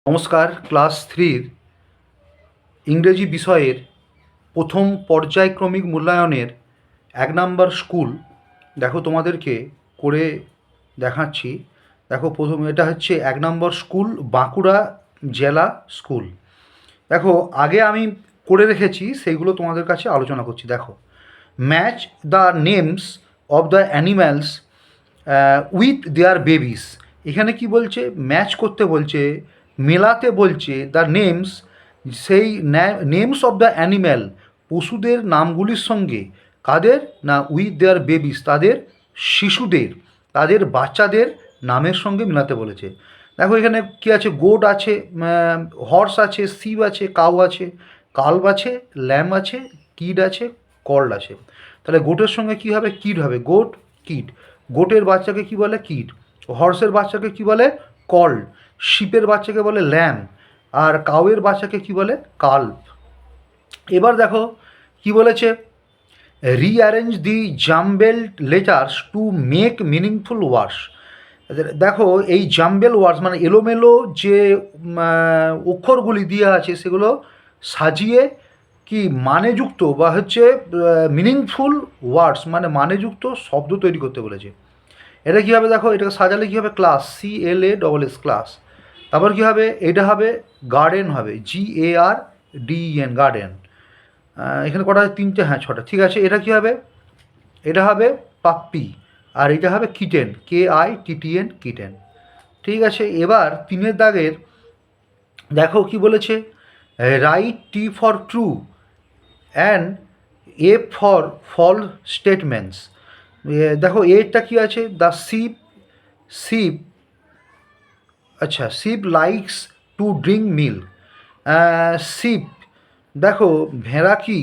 নমস্কার। ক্লাস থ্রির ইংরেজি বিষয়ের প্রথম পর্যায়ক্রমিক মূল্যায়নের 1 নম্বর স্কুল দেখো তোমাদেরকে করে দেখাচ্ছি। দেখো প্রথম এটা হচ্ছে 1 নম্বর স্কুল, বাঁকুড়া জেলা স্কুল। দেখো আগে আমি করে রেখেছি, সেইগুলো তোমাদের কাছে আলোচনা করছি। দেখো, match the names of the animals with their babies. এখানে কি বলছে? ম্যাচ করতে বলছে, মেলাতে বলছে দ্য নেমস, সেই নেমস অফ দ্য অ্যানিম্যাল, পশুদের নামগুলির সঙ্গে। কাদের না? উইথ দেয়ার বেবিস, তাদের শিশুদের, তাদের বাচ্চাদের নামের সঙ্গে মেলাতে বলেছে। দেখো এখানে কী আছে? গোট আছে, হর্স আছে, শিপ আছে, কাউ আছে, কাল্ব আছে, ল্যাম্ব আছে, কিড আছে, কল্ড আছে। তাহলে গোটের সঙ্গে কী হবে? কিড হবে। Goat, kid. গোটের বাচ্চাকে কি বলে? কিড। হর্সের বাচ্চাকে কি বলে? কল্ড। শিপের বাচ্চাকে বলে ল্যাম্ব। আর কাউয়ের বাচ্চাকে কি বলে? কাল্ব। এবার দেখো কি বলেছে? Rearrange the jumbled letters to make meaningful words. দেখো এই জাম্বেল ওয়ার্ডস মানে এলোমেলো যে অক্ষরগুলি দিয়ে আছে, সেগুলো সাজিয়ে কি মানেযুক্ত বা হচ্ছে মিনিংফুল ওয়ার্ডস মানে মানেযুক্ত শব্দ তৈরি করতে বলেছে। এটা কী হবে? দেখো এটাকে সাজালে কী হবে? Class, CLASS, class. তারপর কী হবে? এটা হবে গার্ডেন, হবে GARDEN, গার্ডেন। এখানে কটা আছে? 3টে, হ্যাঁ 6টা, ঠিক আছে। এটা কী হবে? এটা হবে পাপ্পি। আর এটা হবে কিটেন, KITTEN, কিটেন। ঠিক আছে। এবার 3-এর দাগের দেখো কি বলেছে? Right T for true and F for false statements. দেখো এরটা কী আছে? দ্য শিপ, আচ্ছা, sheep likes to drink milk. Sheep, দেখো ভেড়া কি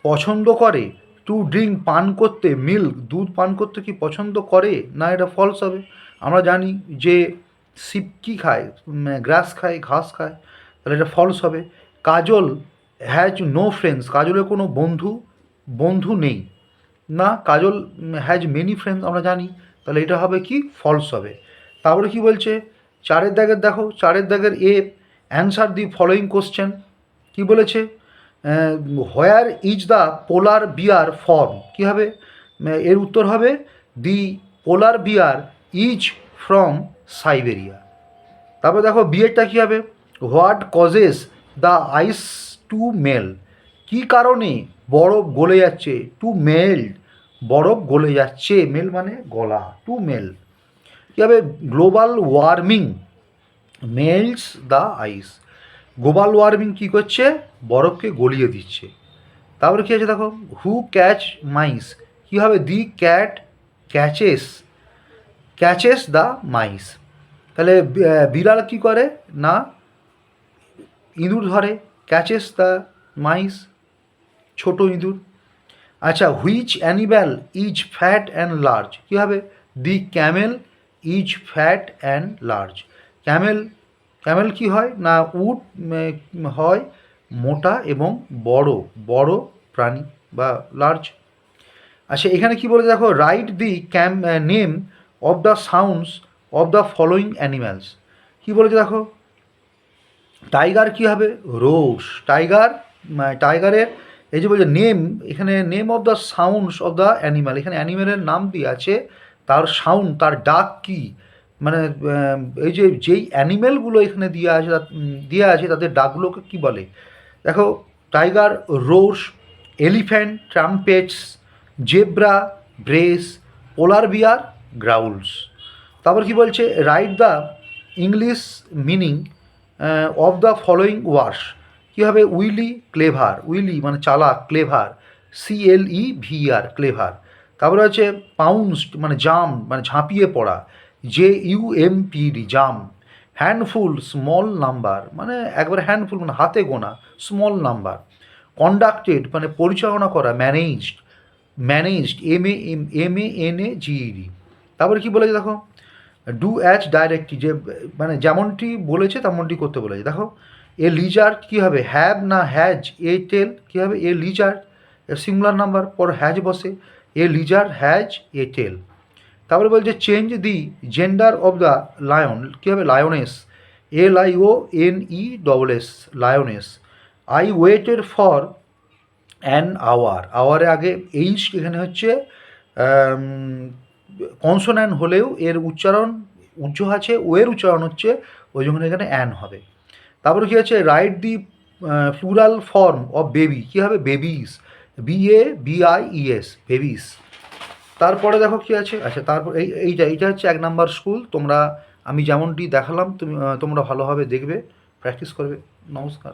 পছন্দ করে? টু ড্রিঙ্ক, পান করতে, মিল্ক, দুধ পান করতে কি পছন্দ করে? না, এটা ফলস হবে। আমরা জানি যে শিপ কী খায়? গ্রাস খায়, ঘাস খায়। তাহলে এটা ফলস হবে। কাজল হ্যাজ নো ফ্রেন্ডস, কাজলের কোনো বন্ধু নেই। না, কাজল হ্যাজ মেনি ফ্রেন্ডস, আমরা জানি। তাহলে এটা হবে কি? ফলস হবে। তারপরে কি বলছে? 4-এর দাগের দেখো, 4-এর দাগের অ্যান্সার দি ফলোয়িং কোশ্চেন। কী বলেছে? Where is the polar bear from? কী হবে? এর উত্তর হবে the polar bear is from Siberia. তারপর দেখো বিয়েরটা কী হবে? What causes the ice to melt? কী কারণে বরফ গলে যাচ্ছে? টু মেল্ট, বরফ গলে যাচ্ছে, মেল মানে গলা, টু মেল। কী হবে? Global warming melts the ice. Global warming কী করছে? বরফকে গলিয়ে দিচ্ছে। তারপরে কী আছে দেখো? হু ক্যাচ মাইস? কী হবে? The cat catches the mice. তাহলে বিড়াল কী করে? না, ইঁদুর ধরে। ক্যাচেস দ্য মাইস, ছোটো ইঁদুর। আচ্ছা, which animal is fat and large? কী হবে? The camel is fat and large. Camel কী হয়? না, উট হয় মোটা এবং বড় প্রাণী বা লার্জ। আচ্ছা, এখানে কী বলে দেখো? Write the name of the sounds of the following animals. কী বলেছে দেখো? টাইগার কী হবে? রোস। টাইগারের এই যে বলছে নেম, এখানে name of the sounds of the animal, এখানে অ্যানিম্যালের নাম দিয়ে আছে, তার সাউন্ড, তার ডাক কী, মানে এই যে যেই অ্যানিম্যালগুলো এখানে দেওয়া আছে তাদের ডাকগুলোকে কী বলে? দেখো, tiger roars, elephant trumpets, zebra brays, polar bear growls. তারপর কি বলছে? Write the English meaning of the following words. কী হবে? Wily, clever. উইলি মানে চালাক, ক্লেভার CLEVER, ক্লেভার। তারপরে হচ্ছে পাউন্সড মানে জাম মানে ঝাঁপিয়ে পড়া, JUMPD, জাম। হ্যান্ডফুল, স্মল নাম্বার মানে একবারে হ্যান্ডফুল মানে হাতে গোনা, স্মল নাম্বার। কন্ডাক্টেড মানে পরিচালনা করা, ম্যানেজড MANAGED। তারপরে কী বলেছে দেখো? ডু অ্যাজ ডাইরেক্টলি, যে মানে যেমনটি বলেছে তেমনটি করতে বলেছে। দেখো, এ লিজার্ড কী হবে? হ্যাভ না হ্যাজ? এ টেল কী হবে? এ লিজার্ড, সিঙ্গুলার নাম্বার পর হ্যাজ বসে, a lizard has a tail. তারপরে বলছে change the gender of the lion. কী হবে? Lioness, LIONESS, lioness. I waited for an hour, আওয়ারে আগে এইচ, এখানে হচ্ছে কনসোন্যান্ট হলেও এর উচ্চারণ উজ্জ আছে, ও এর উচ্চারণ হচ্ছে, ওই জন্য এখানে অ্যান হবে। তারপরে কী আছে, write the plural form of baby, কী হবে, বেবিস, BABIES, বেবিস। তারপরে দেখো কী আছে, আচ্ছা তারপর এইটা হচ্ছে 1 নাম্বার স্কুল। তোমরা আমি যেমনটি দেখালাম তোমরা ভালোভাবে দেখবে, প্র্যাকটিস করবে। নমস্কার।